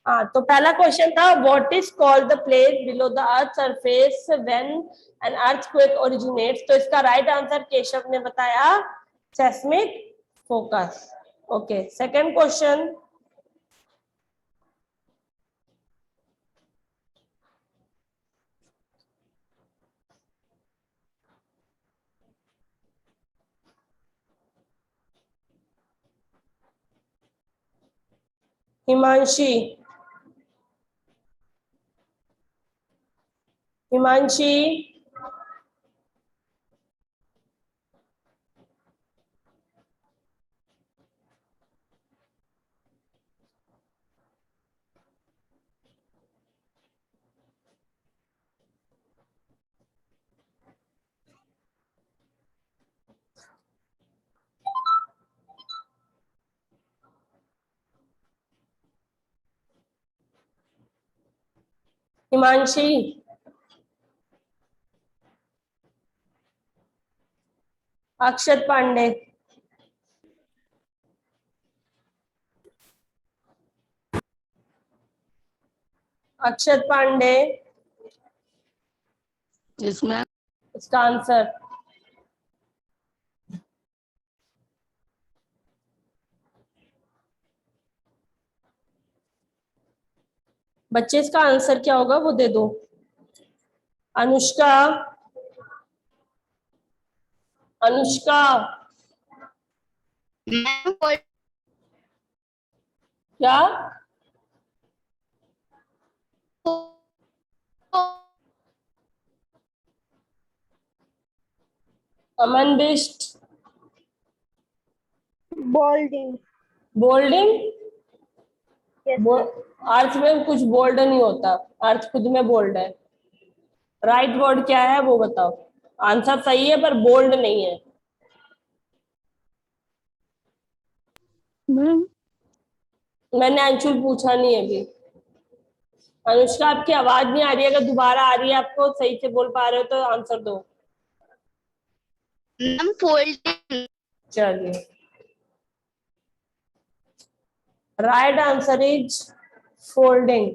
हाँ, तो पहला क्वेश्चन था what is called the place below the earth surface when an earthquake originates. तो इसका राइट आंसर केशव ने बताया seismic focus. Okay, second question. Himanshi, Himanshi, Himanshi, Akshat Pandey, Akshat Pandey, इसमें इसका आंसर बच्चे, इसका आंसर क्या होगा वो दे दो। अनुष्का, अनुष्का, क्या? अमन बिष्ट, बोल्डिंग। बोल्डिंग। अर्थ में कुछ बोल्ड नहीं होता, अर्थ खुद में बोल्ड है। राइट वर्ड क्या है वो बताओ। आंसर सही है पर बोल्ड नहीं है। मैंने अंशुल पूछा नहीं अभी। अनुष्का, आपकी आवाज नहीं आ रही है, अगर दोबारा आ रही है आपको सही से बोल पा रहे हो तो आंसर दो। फोल्डिंग। चलिए, राइट आंसर इज फोल्डिंग।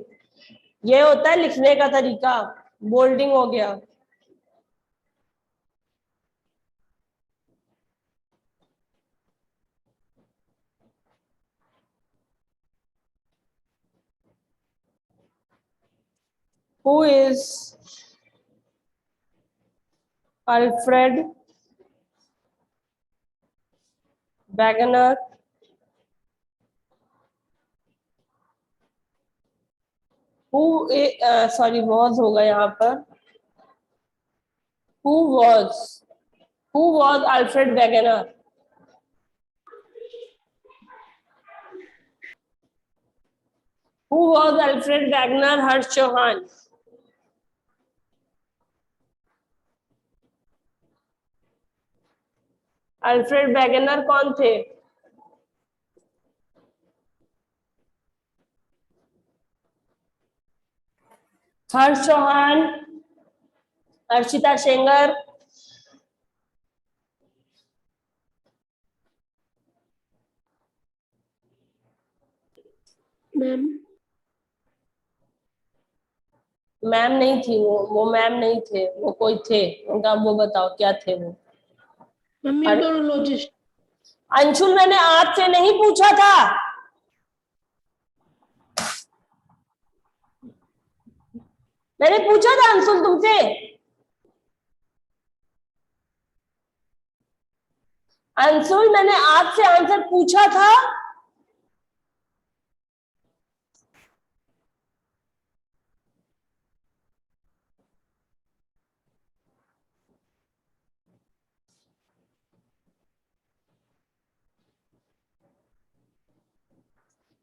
ये होता है लिखने का तरीका, बोल्डिंग हो गया। Who is Alfred Wegener? Who sorry was होगा यहाँ पर। Who was Alfred Wegener? Who was Alfred Wegener? Harsh Chauhan. Alfred Wegener कौन थे? हर्ष चौहान, अर्शिता शेंगर, मैम मैम नहीं थी वो मैम नहीं थे, वो कोई थे। उनका वो बताओ क्या थे वो। मीटरोलॉजिस्ट। अंशुल, मैंने आपसे नहीं पूछा था। मैंने पूछा था अंशुल तुमसे। अंशुल, मैंने आपसे आंसर पूछा था।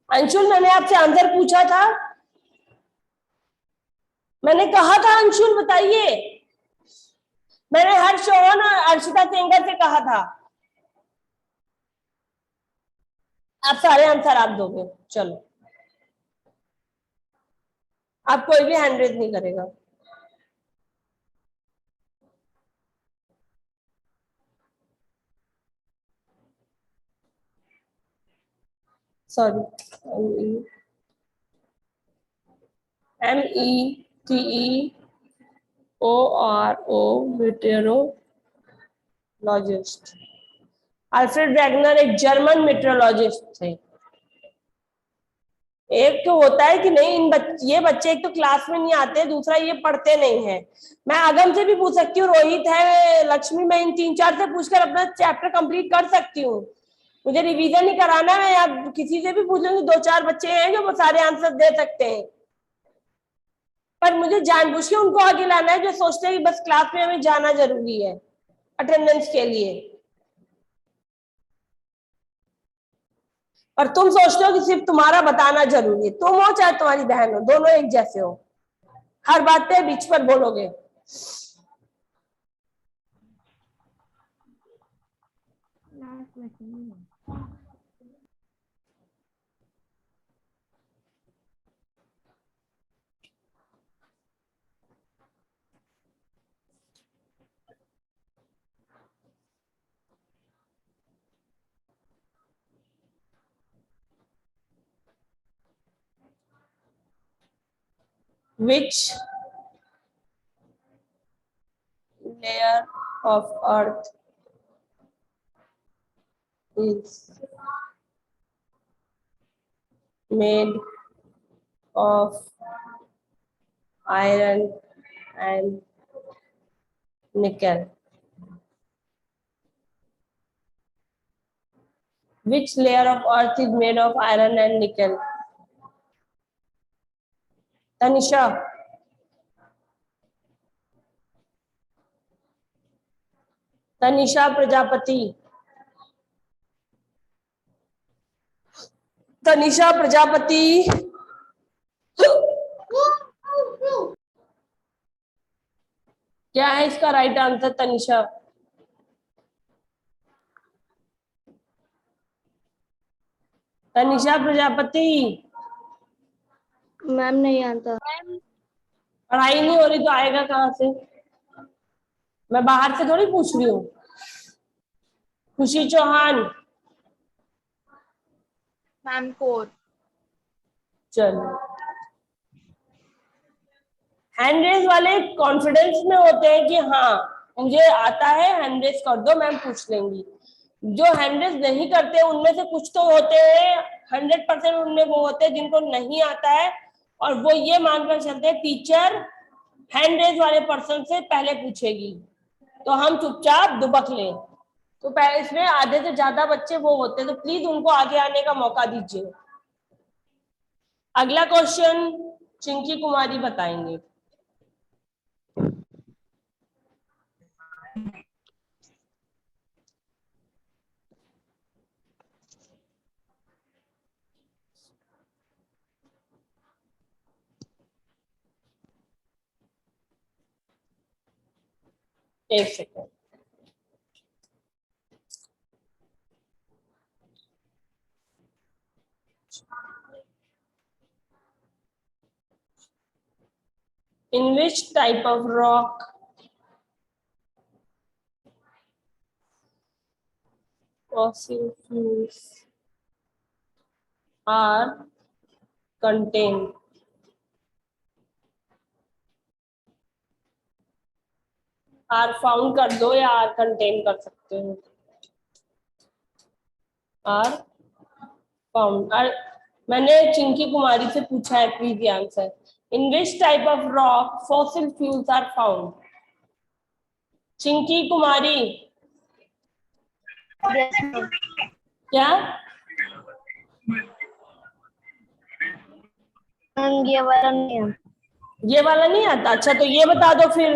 अंशुल, मैंने आपसे आंसर पूछा था। मैंने कहा था अंशुल बताइए। मैंने हर्ष चौहान और अर्शिता सेंगर से कहा था। आप सारे आंसर आप दोगे। चलो, आप कोई भी हैंड रेज नहीं करेगा। सॉरी। METEORO, मेटेरोलॉजिस्ट। अल्फ्रेड वैगनर एक जर्मन मेट्रोलॉजिस्ट थे। एक तो होता है कि नहीं ये बच्चे एक तो क्लास में नहीं आते, दूसरा ये पढ़ते नहीं है। मैं अगम से भी पूछ सकती हूँ, रोहित है, लक्ष्मी, मैं इन 3-4 से पूछकर अपना चैप्टर कंप्लीट कर सकती हूँ। मुझे रिवीजन नहीं कराना है, या किसी से भी पूछ लूंगी, 2-4 बच्चे हैं जो वो सारे आंसर दे सकते हैं। पर मुझे जानबूझ के उनको आगे लाना है जो सोचते हैं कि बस क्लास में हमें जाना जरूरी है अटेंडेंस के लिए। और तुम सोचते हो कि सिर्फ तुम्हारा बताना जरूरी है। तुम हो चाहे तुम्हारी बहन हो, दोनों एक जैसे हो। हर बात पे बीच पर बोलोगे। Which layer of earth is made of iron and nickel? Which layer of earth is made of iron and nickel? Tanisha, Tanisha Prajapati, Tanisha Prajapati. क्या है इसका right answer Tanisha? Tanisha Prajapati. Ma'am नहीं आता। पढ़ाई नहीं हो रही तो आएगा कहाँ से? मैं बाहर से थोड़ी पूछ रही हूँ। खुशी चौहान। मैम 4। चलो, हैंड रेज वाले कॉन्फिडेंस में होते हैं कि हाँ मुझे आता है, हैंड रेज कर दो, मैम पूछ लेंगी। जो हैंड रेज नहीं करते उनमें से कुछ तो होते हैं, 100% उनमें वो होते हैं जिनको नहीं आता है, और वो ये मानकर चलते हैं टीचर हैंड रेज वाले पर्सन से पहले पूछेगी तो हम चुपचाप दुबक लें। तो पहले इसमें आधे से ज्यादा बच्चे वो होते हैं, तो प्लीज उनको आगे आने का मौका दीजिए। अगला क्वेश्चन चिंकी कुमारी बताएंगे। एक second. In which type of rock fossil fuels are contained? Are found कर दो या आर कंटेन कर सकते हो। Are found. मैंने चिंकी कुमारी से पूछा है, please answer. In which type of rock fossil fuels are found? Chinki Kumari. क्या? ये वाला नहीं आता। ये वाला नहीं आता? अच्छा तो ये बता दो फिर।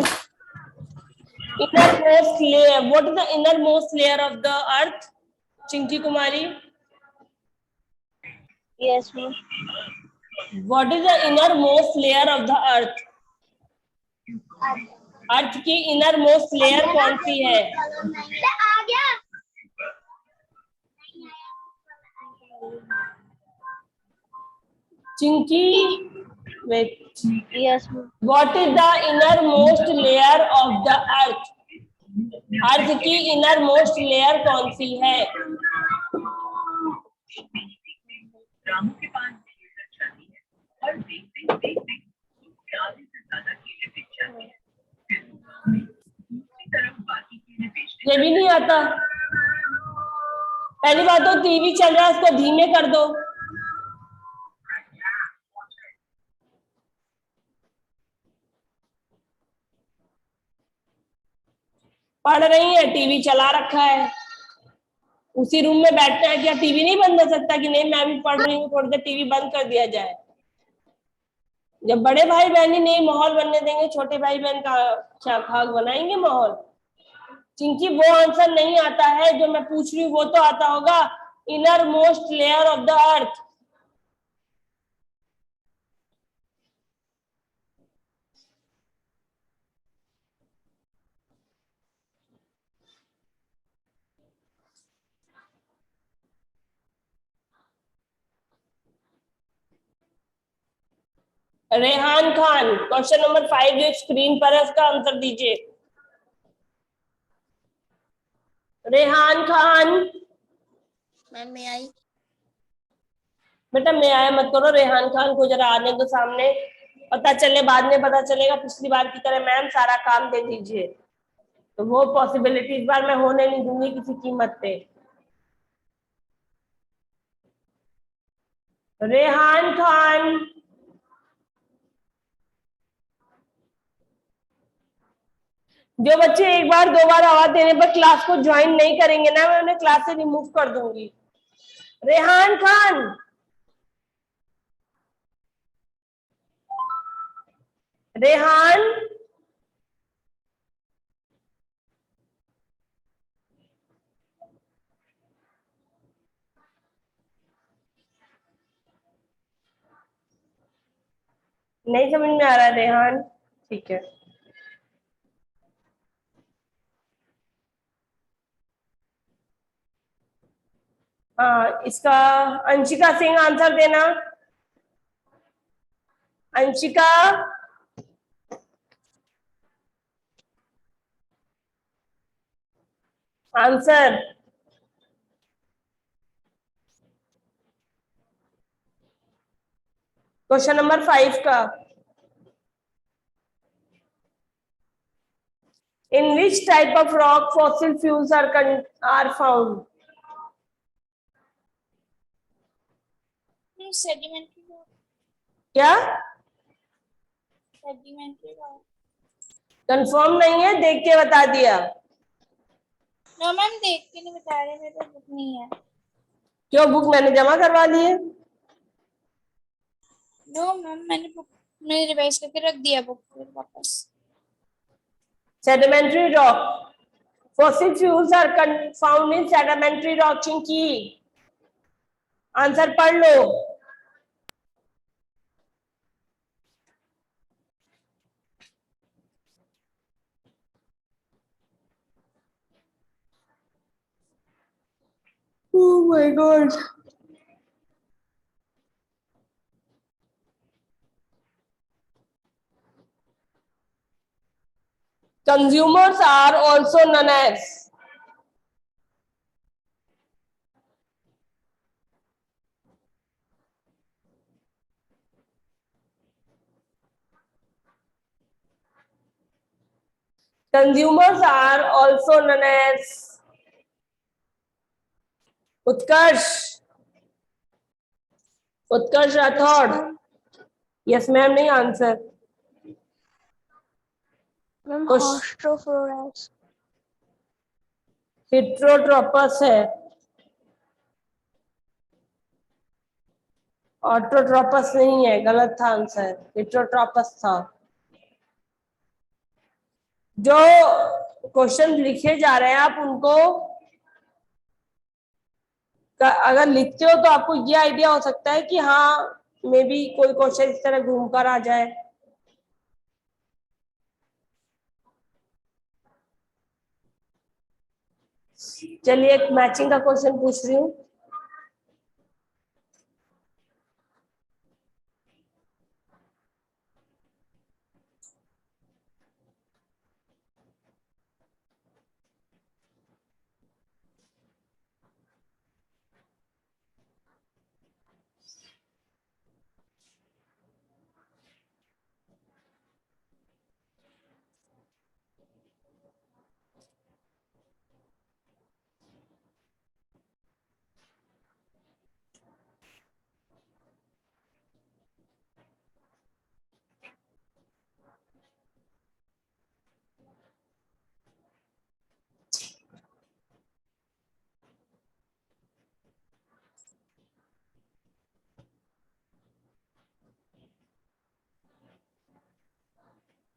Innermost layer. What is the innermost layer of the earth? Chinky Kumari. Yes, ma'am. What is the innermost layer of the earth? अर्थ की innermost layer कौन सी है? आ गया। Chinki, wait. Yes, ma'am. What is the innermost layer of the earth? अर्थ की innermost layer कौन सी है? ये भी नहीं आता। पहली बात तो टीवी चल रहा है, उसको धीमे कर दो। पढ़ रही है, टीवी चला रखा है, उसी रूम में बैठना है, क्या टीवी नहीं बंद हो सकता कि नहीं मैं भी पढ़ रही हूँ, थोड़ी देर टीवी बंद कर दिया जाए। जब बड़े भाई बहन ही नहीं माहौल बनने देंगे, छोटे भाई बहन का क्या खाक बनाएंगे माहौल। क्योंकि वो आंसर नहीं आता है जो मैं पूछ रही हूँ, वो तो आता होगा। Inner most layer of the earth. Rehan Khan, question number 5 जो स्क्रीन पर है उसका आंसर दीजिए। रेहान खान। मैम मैं आई। बेटा मैं आया मत करो, रेहान खान को जरा आने दो सामने, पता चले, बाद में पता चलेगा पिछली बार की तरह मैम सारा काम दे दीजिए, तो वो पॉसिबिलिटी इस बार मैं होने नहीं दूंगी किसी कीमत पे। रेहान खान। जो बच्चे एक बार दो बार आवाज देने पर क्लास को ज्वाइन नहीं करेंगे ना, मैं उन्हें क्लास से रिमूव कर दूंगी। रेहान खान। रेहान। नहीं समझ में आ रहा है रेहान, ठीक है। हाँ इसका अंशिका सिंह आंसर देना। अंशिका। आंसर। क्वेश्चन नंबर 5 का। In which type of rock fossil fuels are found? Sedimentary rock. क्या सेडिमेंट्री रॉक। कंफर्म नहीं है, देख के बता दिया। नो मैम देख के नहीं बता रहे, मेरे पास बुक नहीं है। क्यों, बुक मैंने जमा करवा ली है। नो मैम मैंने रिवाइज करके रख दिया बुक फिर वापस। Sedimentary rock. Fossil fuels are found in sedimentary rock. Chinki answer पढ़ लो। Oh my God. Consumers are also known as. Consumers are also known as. Utkarsh. Utkarsh Rathore. Yes ma'am नहीं answer. Ma'am ऑस्ट्रोफ्लोरास। हिट्रोट्रोपस है, ऑटोट्रोपस नहीं है, गलत था आंसर, हिट्रोट्रोपस था। जो क्वेश्चन लिखे जा रहे हैं आप उनको अगर लिखते हो तो आपको ये आइडिया हो सकता है कि हाँ मे बी कोई क्वेश्चन इस तरह घूम कर आ जाए। चलिए एक मैचिंग का क्वेश्चन पूछ रही हूँ।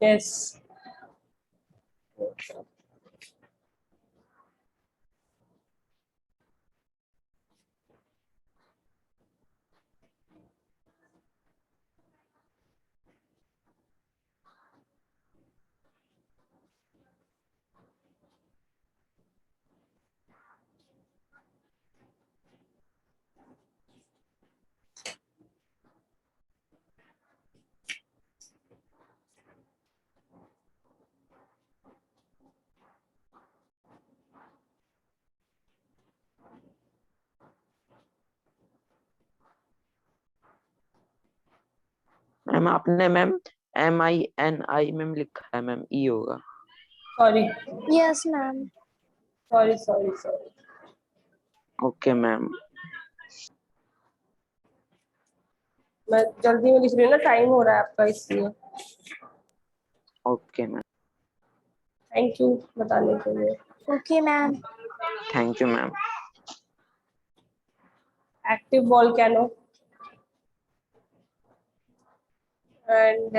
यस। मैम आपने मैम MINI मैम लिखा है, मैम ई होगा। Sorry Yes, ma'am. Sorry sorry sorry. Okay ma'am. मैं जल्दी में लिख रही हूँ ना, टाइम हो रहा है आपका इसलिए। Okay ma'am. थैंक यू बताने के लिए। Okay, ma'am. Thank you ma'am. Active volcano and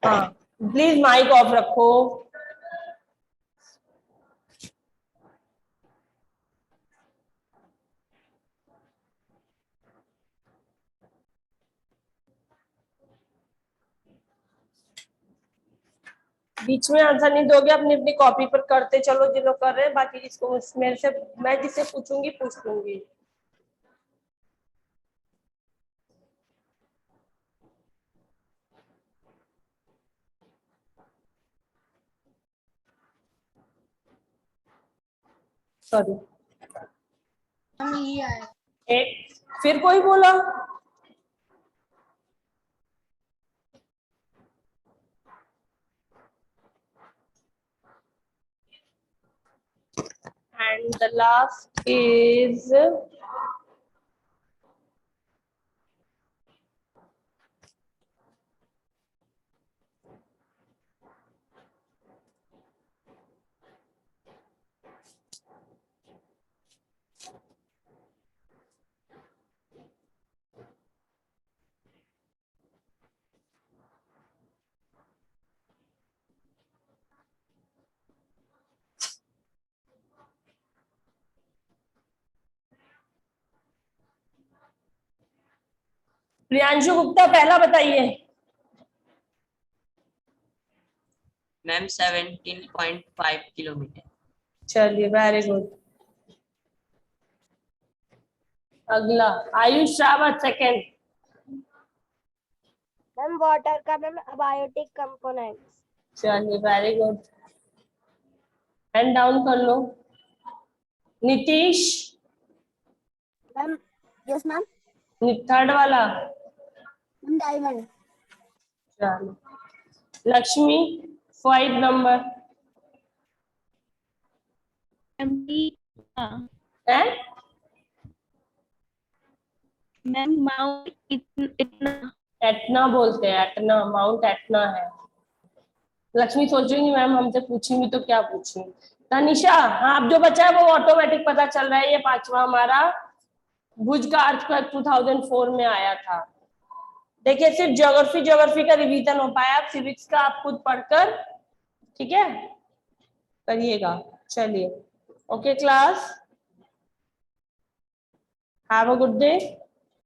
हाँ, प्लीज माइक ऑफ रखो। बीच में आंसर नहीं दोगे, अपनी अपनी कॉपी पर करते चलो जिन लोग कर रहे हैं, बाकी जिसको मेरे से मैं जिससे पूछूंगी पूछ लूंगी। सॉरी एक फिर कोई बोला। And the last is Priyanshu Gupta, पहला बताइए। Ma'am 17.5 kilometre. चलिए वेरी गुड। अगला Ayush Rawat second. Ma'am, water का मैम abiotic components. चलिए वेरी गुड, हैंड डाउन कर लो। Nitish Ma'am, yes, ma'am. Third वाला। Ma'am, diamond. चलो लक्ष्मी 5 नंबर है। Ma'am, Mount Etna. एटना बोलते हैं, एटना, माउंट एटना है। लक्ष्मी सोचेंगी मैम हमसे पूछेंगी तो क्या पूछेंगी। तनिषा, हाँ अब जो बचा है वो ऑटोमेटिक पता चल रहा है। ये पांचवा हमारा भुज का अर्थक्वेक 2004 में आया था। देखिए सिर्फ ज्योग्राफी का रिवीजन हो पाया, आप सिविक्स का आप खुद पढ़कर ठीक है करिएगा। चलिए okay class, have a good day.